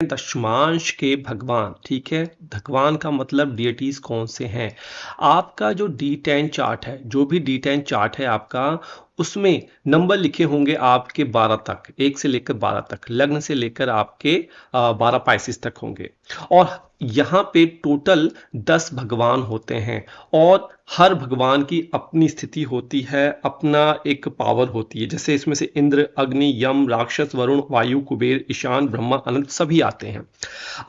दशमांश के भगवान, ठीक है। भगवान का मतलब डिएटीज कौन से हैं। आपका जो D10 चार्ट है, जो भी D10 चार्ट है आपका, उसमें नंबर लिखे होंगे आपके 12 तक, 1 से लेकर 12 तक, लग्न से लेकर आपके 12 पाइसिस तक होंगे। और यहाँ पे टोटल 10 भगवान होते हैं और हर भगवान की अपनी स्थिति होती है, अपना एक पावर होती है। जैसे इसमें से इंद्र, अग्नि, यम, राक्षस, वरुण, वायु, कुबेर, ईशान, ब्रह्मा, अनंत सभी आते हैं।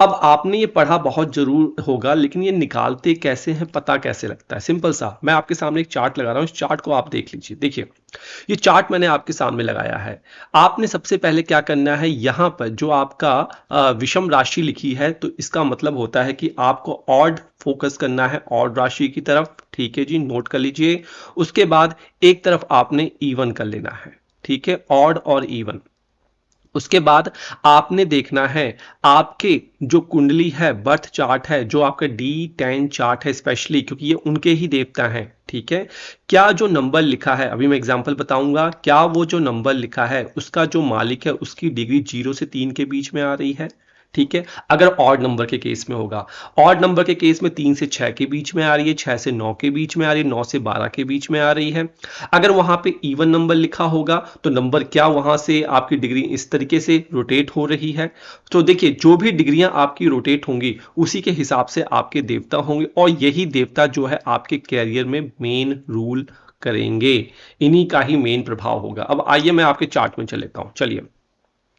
अब आपने ये पढ़ा बहुत जरूर होगा, लेकिन ये निकालते कैसे हैं, पता कैसे लगता है। सिंपल सा, मैं आपके सामने एक चार्ट लगा रहा हूं, इस चार्ट को आप देख लीजिए। देखिए, ये चार्ट मैंने आपके सामने लगाया है। आपने सबसे पहले क्या करना है, यहां पर जो आपका विषम राशि लिखी है, तो इसका मतलब होता है कि आपको ऑड फोकस करना है, ऑड राशि की तरफ। ठीक है जी, नोट कर लीजिए। उसके बाद एक तरफ आपने इवन कर लेना है, ठीक है, ऑड और इवन। उसके बाद आपने देखना है आपके जो कुंडली है, बर्थ चार्ट है, जो आपका D10 चार्ट है स्पेशली, क्योंकि ये उनके ही देवता हैं, ठीक है। क्या जो नंबर लिखा है, अभी मैं एग्जांपल बताऊंगा, क्या वो जो नंबर लिखा है उसका जो मालिक है उसकी डिग्री 0 से 3 के बीच में आ रही है, ठीक है। अगर ऑड नंबर के केस में होगा, ऑड नंबर के केस में 3 से 6 के बीच में आ रही है, 6 से 9 के बीच में आ रही है, 9 से 12 के बीच में आ रही है। अगर वहां पे इवन नंबर लिखा होगा तो नंबर क्या वहां से आपकी डिग्री इस तरीके से रोटेट हो रही है। तो देखिए, जो भी डिग्रियां आपकी रोटेट होंगी उसी के हिसाब से आपके देवता होंगे, और यही देवता जो है आपके कैरियर में मेन रूल करेंगे, इन्हीं का ही मेन प्रभाव होगा। अब आइए मैं आपके चार्ट में चल लेता हूं। चलिए,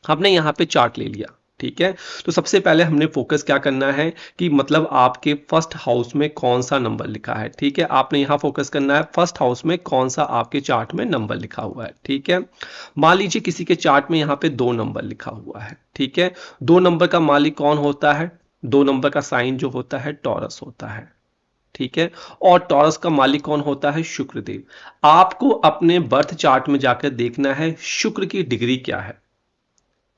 हमने यहाँ पे चार्ट ले लिया, ठीक है। तो सबसे पहले हमने फोकस क्या करना है कि मतलब आपके फर्स्ट हाउस में कौन सा नंबर लिखा है, ठीक है। आपने यहाँ फोकस करना है फर्स्ट हाउस में कौन सा आपके चार्ट में नंबर लिखा हुआ है, ठीक है। मान लीजिए किसी के चार्ट में यहाँ पे 2 नंबर लिखा हुआ है, ठीक है। 2 नंबर का मालिक कौन होता है, 2 नंबर का साइन जो होता है टॉरस होता है, ठीक है। और टॉरस का मालिक कौन होता है, शुक्रदेव। आपको अपने बर्थ चार्ट में जाकर देखना है शुक्र की डिग्री क्या है,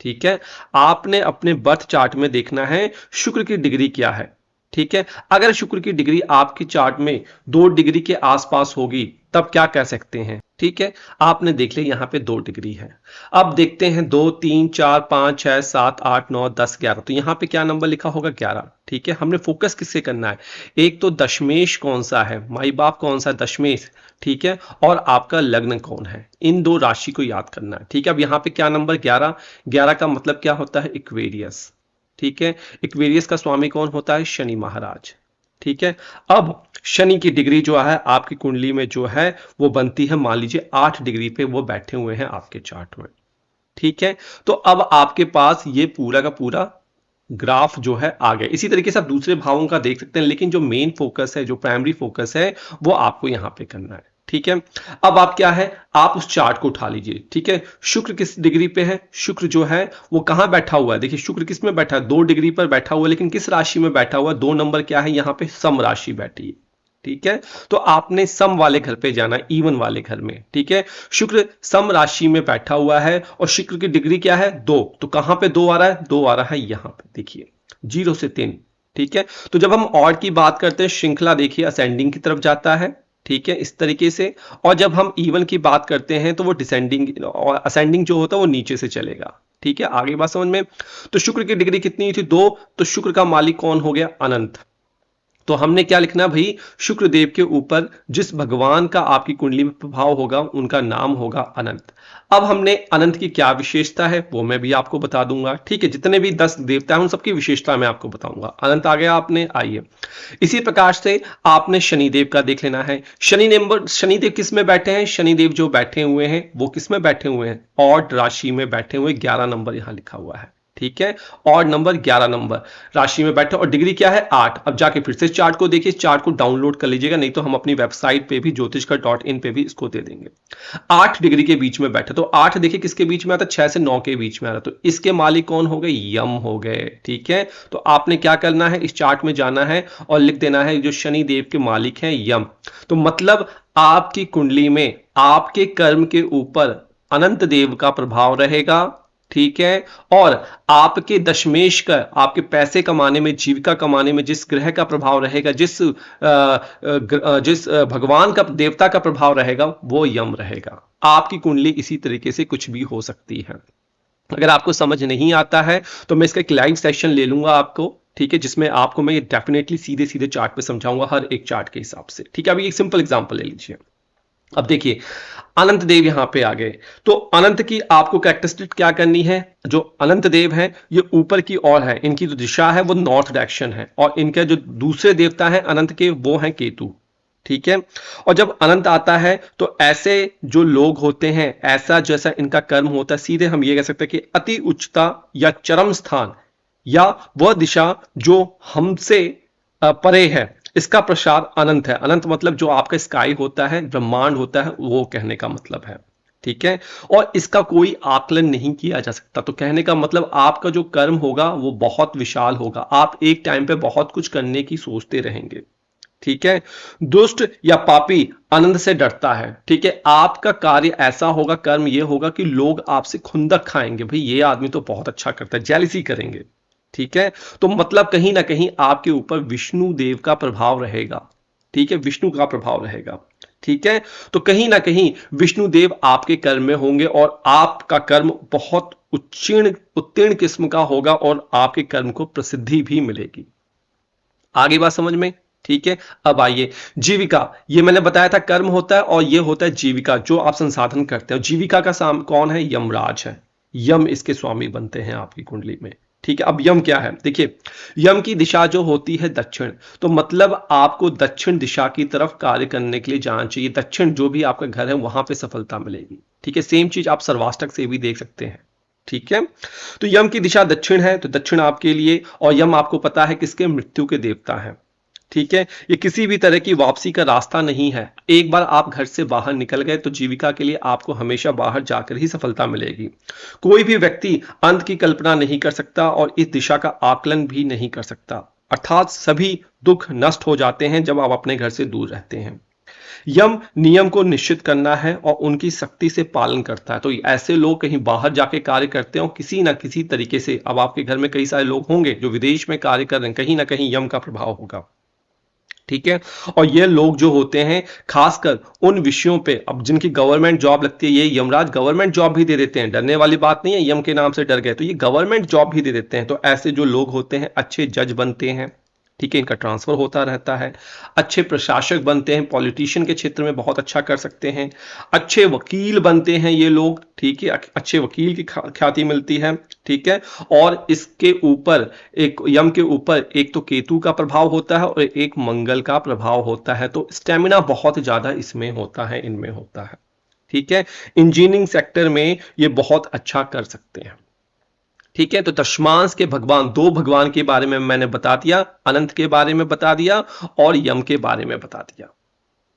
ठीक है। आपने अपने बर्थ चार्ट में देखना है शुक्र की डिग्री क्या है, ठीक है। अगर शुक्र की डिग्री आपकी चार्ट में 2 डिग्री के आसपास होगी तब क्या कह सकते हैं, ठीक है। आपने देख लिया यहाँ पे 2 डिग्री है। अब देखते हैं 2, 3, 4, 5, 6, 7, 8, 9, 10, 11। तो यहाँ पे क्या नंबर लिखा होगा, 11, ठीक है। हमने फोकस किससे करना है, एक तो दशमेश कौन सा है, माई बाप कौन सा दशमेश, ठीक है, और आपका लग्न कौन है, इन 2 राशि को याद करना है, ठीक है। अब यहाँ पे क्या नंबर 11, 11 का मतलब क्या होता है, इक्वेरियस, ठीक है। इक्वेरियस का स्वामी कौन होता है, शनि महाराज, ठीक है। अब शनि की डिग्री जो है आपकी कुंडली में जो है वो बनती है, मान लीजिए 8 डिग्री पे वो बैठे हुए हैं आपके चार्ट में, ठीक है। तो अब आपके पास ये पूरा का पूरा ग्राफ जो है आ गया। इसी तरीके से आप दूसरे भावों का देख सकते हैं, लेकिन जो मेन फोकस है, जो प्राइमरी फोकस है, वो आपको यहां पे करना है, ठीक है। अब आप क्या है, आप उस चार्ट को उठा लीजिए, ठीक है। शुक्र किस डिग्री पे है, शुक्र जो है वो कहां बैठा हुआ है, देखिए शुक्र किस में बैठा है, 2 डिग्री पर बैठा हुआ है, लेकिन किस राशि में बैठा हुआ है, 2 नंबर क्या है यहां पे, सम राशि बैठी है, ठीक है। तो आपने सम वाले घर पे जाना है, इवन वाले घर में, ठीक है। शुक्र सम राशि में बैठा हुआ है और शुक्र की डिग्री क्या है, 2। तो कहां पे 2 आ रहा है, 2 आ रहा है यहां पे, देखिए 0 से 3, ठीक है। तो जब हम ऑड की बात करते हैं, श्रृंखला देखिए असेंडिंग की तरफ जाता है, ठीक है, इस तरीके से। और जब हम इवन की बात करते हैं तो वो डिसेंडिंग और असेंडिंग जो होता है वो नीचे से चलेगा, ठीक है। आगे बात समझ में। तो शुक्र की डिग्री कितनी थी, 2। तो शुक्र का मालिक कौन हो गया, अनंत। तो हमने क्या लिखना भाई, शुक्र देव के ऊपर जिस भगवान का आपकी कुंडली में प्रभाव होगा उनका नाम होगा अनंत। अब हमने अनंत की क्या विशेषता है वो मैं भी आपको बता दूंगा, ठीक है। जितने भी 10 देवता हैं उन सबकी विशेषता मैं आपको बताऊंगा। अनंत आ गया आपने, आइए इसी प्रकार से आपने शनिदेव का देख लेना है। शनिदेव किस में बैठे हैं, शनिदेव जो बैठे हुए हैं वो किस में बैठे हुए हैं, ऑड राशि में बैठे हुए, 11 नंबर यहां लिखा हुआ है, ठीक है। और नंबर 11 नंबर राशि में बैठे और डिग्री क्या है, 8। अब जाके फिर से चार्ट को देखिए, चार्ट को डाउनलोड कर लीजिएगा, नहीं तो हम अपनी वेबसाइट पे भी ज्योतिषकर.in पे भी इसको दे देंगे। 8 डिग्री के बीच में बैठे, तो 8 देखिए किसके बीच में आता है, 6 से 9 के बीच में आ रहा, तो इसके मालिक कौन हो गए, यम हो गए, ठीक है। तो आपने क्या करना है, इस चार्ट में जाना है और लिख देना है जो शनि देव के मालिक हैं यम। तो मतलब आपकी कुंडली में आपके कर्म के ऊपर अनंत देव का प्रभाव रहेगा, ठीक है। और आपके दशमेश का, आपके पैसे कमाने में, जीविका कमाने में जिस ग्रह का प्रभाव रहेगा, जिस भगवान का, देवता का प्रभाव रहेगा वो यम रहेगा। आपकी कुंडली इसी तरीके से कुछ भी हो सकती है। अगर आपको समझ नहीं आता है तो मैं इसका एक लाइव सेशन ले लूंगा आपको, ठीक है, जिसमें आपको मैं ये डेफिनेटली सीधे सीधे चार्ट पे समझाऊंगा हर एक चार्ट के हिसाब से, ठीक है। अभी एक सिंपल एग्जांपल ले लीजिए। अब देखिए अनंत देव यहां पे आ गए, तो अनंत की आपको कैरेक्टरिस्टिक क्या करनी है। जो अनंत देव है ये ऊपर की ओर है, इनकी जो दिशा है वो नॉर्थ डायरेक्शन है, और इनके जो दूसरे देवता हैं अनंत के वो हैं केतु, ठीक है। और जब अनंत आता है तो ऐसे जो लोग होते हैं, ऐसा जैसा इनका कर्म होता है, सीधे हम ये कह सकते हैं कि अति उच्चता या चरम स्थान या वह दिशा जो हमसे परे है, इसका प्रसार अनंत है। अनंत मतलब जो आपका स्काई होता है, ब्रह्मांड होता है, वो कहने का मतलब है, ठीक है। और इसका कोई आकलन नहीं किया जा सकता। तो कहने का मतलब आपका जो कर्म होगा वो बहुत विशाल होगा, आप एक टाइम पे बहुत कुछ करने की सोचते रहेंगे, ठीक है। दुष्ट या पापी आनंद से डरता है, ठीक है। आपका कार्य ऐसा होगा, कर्म ये होगा कि लोग आपसे खुंदक खाएंगे, भाई ये आदमी तो बहुत अच्छा करता है, जेलसी करेंगे, ठीक है। तो मतलब कहीं ना कहीं आपके ऊपर विष्णु देव का प्रभाव रहेगा, ठीक है, विष्णु का प्रभाव रहेगा, ठीक है। तो कहीं ना कहीं विष्णु देव आपके कर्म में होंगे और आपका कर्म बहुत उत्तीर्ण उत्तीर्ण किस्म का होगा और आपके कर्म को प्रसिद्धि भी मिलेगी। आगे बात समझ में, ठीक है। अब आइए जीविका, ये मैंने बताया था कर्म होता है और ये होता है जीविका, जो आप संसाधन करते हो। जीविका का कौन है, यमराज है, यम इसके स्वामी बनते हैं आपकी कुंडली में, ठीक है। अब यम क्या है, देखिए यम की दिशा जो होती है दक्षिण, तो मतलब आपको दक्षिण दिशा की तरफ कार्य करने के लिए जाना चाहिए। दक्षिण जो भी आपका घर है वहां पे सफलता मिलेगी, ठीक है। सेम चीज आप सर्वाष्टक से भी देख सकते हैं, ठीक है। तो यम की दिशा दक्षिण है, तो दक्षिण आपके लिए, और यम आपको पता है किसके, मृत्यु के देवता हैं, ठीक है। ये किसी भी तरह की वापसी का रास्ता नहीं है। एक बार आप घर से बाहर निकल गए तो जीविका के लिए आपको हमेशा बाहर जाकर ही सफलता मिलेगी। कोई भी व्यक्ति अंत की कल्पना नहीं कर सकता और इस दिशा का आकलन भी नहीं कर सकता, अर्थात सभी दुख नष्ट हो जाते हैं जब आप अपने घर से दूर रहते हैं। यम नियम को निश्चित करना है और उनकी सख्ती से पालन करता है। तो ऐसे लोग कहीं बाहर जाके कार्य करते हो किसी ना किसी तरीके से, अब आपके घर में कई सारे लोग होंगे जो विदेश में कार्य कर रहे हैं, कहीं ना कहीं यम का प्रभाव होगा, ठीक है। और ये लोग जो होते हैं खासकर उन विषयों पे, अब जिनकी गवर्नमेंट जॉब लगती है, ये यमराज गवर्नमेंट जॉब भी दे देते हैं, डरने वाली बात नहीं है, यम के नाम से डर गए तो ये गवर्नमेंट जॉब भी दे देते हैं। तो ऐसे जो लोग होते हैं अच्छे जज बनते हैं, ठीक है, इनका ट्रांसफर होता रहता है, अच्छे प्रशासक बनते हैं, पॉलिटिशियन के क्षेत्र में बहुत अच्छा कर सकते हैं, अच्छे वकील बनते हैं ये लोग, ठीक है, अच्छे वकील की ख्याति मिलती है, ठीक है। और इसके ऊपर एक यम के ऊपर एक तो केतु का प्रभाव होता है और एक मंगल का प्रभाव होता है, तो स्टेमिना बहुत ज्यादा इसमें होता है, इनमें होता है, ठीक है। इंजीनियरिंग सेक्टर में ये बहुत अच्छा कर सकते हैं, ठीक है। तो दशमांश के भगवान, दो भगवान के बारे में मैंने बता दिया, अनंत के बारे में बता दिया और यम के बारे में बता दिया,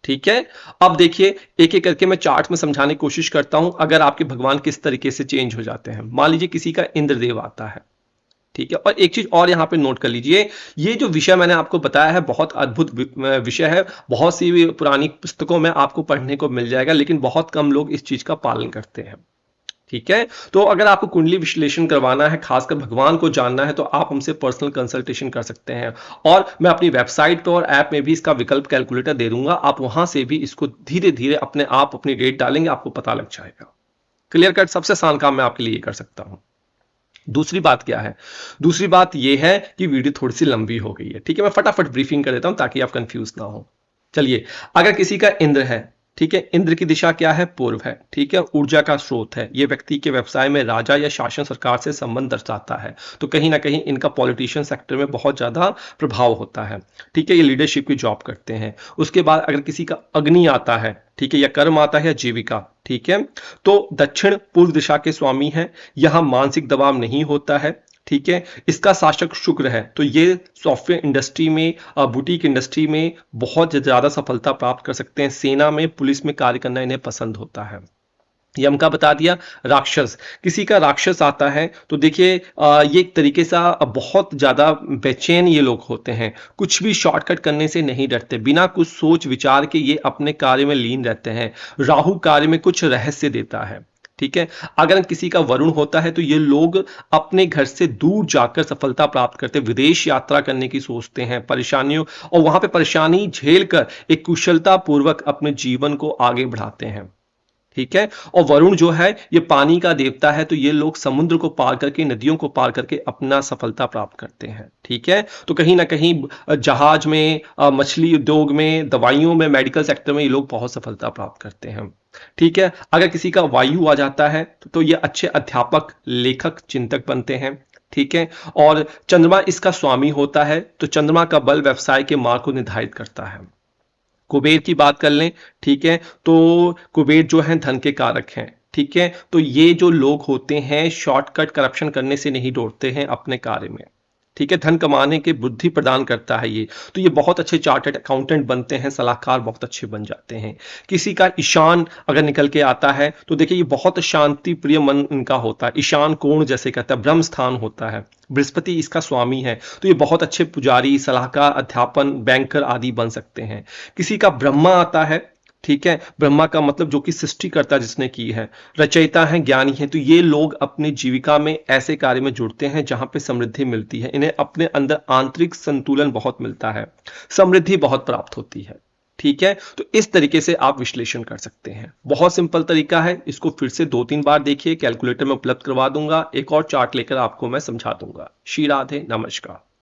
ठीक है। अब देखिए एक एक करके मैं चार्ट में समझाने की कोशिश करता हूं, अगर आपके भगवान किस तरीके से चेंज हो जाते हैं। मान लीजिए किसी का इंद्रदेव आता है, ठीक है। और एक चीज और यहां पे नोट कर लीजिए, ये जो विषय मैंने आपको बताया है बहुत अद्भुत विषय है, बहुत सी पुरानी पुस्तकों में आपको पढ़ने को मिल जाएगा, लेकिन बहुत कम लोग इस चीज का पालन करते हैं, ठीक है। तो अगर आपको कुंडली विश्लेषण करवाना है, खासकर भगवान को जानना है, तो आप हमसे पर्सनल कंसल्टेशन कर सकते हैं, और मैं अपनी वेबसाइट पर और ऐप में भी इसका विकल्प कैलकुलेटर दे दूंगा, आप वहां से भी इसको धीरे धीरे अपने आप अपनी डेट डालेंगे, आपको पता लग जाएगा। क्लियर कट, सबसे आसान काम मैं आपके लिए कर सकता हूं। दूसरी बात क्या है, दूसरी बात यह है कि वीडियो थोड़ी सी लंबी हो गई है, ठीक है। मैं फटाफट ब्रीफिंग कर देता हूं ताकि आप कंफ्यूज ना हो। चलिए, अगर किसी का इंद्र है, ठीक है, इंद्र की दिशा क्या है, पूर्व है, ठीक है, ऊर्जा का स्रोत है, ये व्यक्ति के व्यवसाय में राजा या शासन सरकार से संबंध दर्शाता है, तो कहीं ना कहीं इनका पॉलिटिशियन सेक्टर में बहुत ज्यादा प्रभाव होता है, ठीक है, ये लीडरशिप की जॉब करते हैं। उसके बाद अगर किसी का अग्नि आता है, ठीक है, या कर्म आता है या जीविका, ठीक है, तो दक्षिण पूर्व दिशा के स्वामी है, यहां मानसिक दबाव नहीं होता है, ठीक है। इसका शासक शुक्र है, तो ये सॉफ्टवेयर इंडस्ट्री में, बुटीक इंडस्ट्री में बहुत ज्यादा सफलता प्राप्त कर सकते हैं, सेना में, पुलिस में कार्य करना इन्हें पसंद होता है। यम का बता दिया। राक्षस, किसी का राक्षस आता है तो देखिए ये एक तरीके से बहुत ज्यादा बेचैन ये लोग होते हैं, कुछ भी शॉर्टकट करने से नहीं डरते, बिना कुछ सोच विचार के ये अपने कार्य में लीन रहते हैं। राहु कार्य में कुछ रहस्य देता है, ठीक है। अगर किसी का वरुण होता है तो ये लोग अपने घर से दूर जाकर सफलता प्राप्त करते, विदेश यात्रा करने की सोचते हैं, परेशानियों और वहां पे परेशानी झेल कर एक कुशलता पूर्वक अपने जीवन को आगे बढ़ाते हैं, ठीक है। और वरुण जो है ये पानी का देवता है, तो ये लोग समुद्र को पार करके, नदियों को पार करके अपना सफलता प्राप्त करते हैं। ठीक है। तो कहीं ना कहीं जहाज में, मछली उद्योग में, दवाइयों में, मेडिकल सेक्टर में ये लोग बहुत सफलता प्राप्त करते हैं। ठीक है। अगर किसी का वायु आ जाता है तो ये अच्छे अध्यापक, लेखक, चिंतक बनते हैं। ठीक है। और चंद्रमा इसका स्वामी होता है, तो चंद्रमा का बल व्यवसाय के मार्ग को निर्धारित करता है। कुबेर की बात कर लें, ठीक है, तो कुबेर जो है धन के कारक हैं। ठीक है। तो ये जो लोग होते हैं शॉर्टकट करप्शन करने से नहीं डरते हैं अपने कार्य में। ठीक है। धन कमाने की बुद्धि प्रदान करता है ये। तो ये बहुत अच्छे चार्टर्ड अकाउंटेंट बनते हैं, सलाहकार बहुत अच्छे बन जाते हैं। किसी का ईशान अगर निकल के आता है तो देखिए ये बहुत शांति प्रिय मन इनका होता है। ईशान कोण जैसे कहता है, ब्रह्म स्थान होता है, बृहस्पति इसका स्वामी है। तो ये बहुत अच्छे पुजारी, सलाहकार, अध्यापन, बैंकर आदि बन सकते हैं। किसी का ब्रह्मा आता है, ठीक है, ब्रह्मा का मतलब जो कि सृष्टिकर्ता जिसने की है, रचयिता है, ज्ञानी है, तो ये लोग अपनी जीविका में ऐसे कार्य में जुड़ते हैं जहां पे समृद्धि मिलती है। इन्हें अपने अंदर आंतरिक संतुलन बहुत मिलता है, समृद्धि बहुत प्राप्त होती है। ठीक है। तो इस तरीके से आप विश्लेषण कर सकते हैं। बहुत सिंपल तरीका है, इसको फिर से 2-3 बार देखिए, कैलकुलेटर में उपलब्ध करवा दूंगा, एक और चार्ट लेकर आपको मैं समझा दूंगा। श्री राधे, नमस्कार।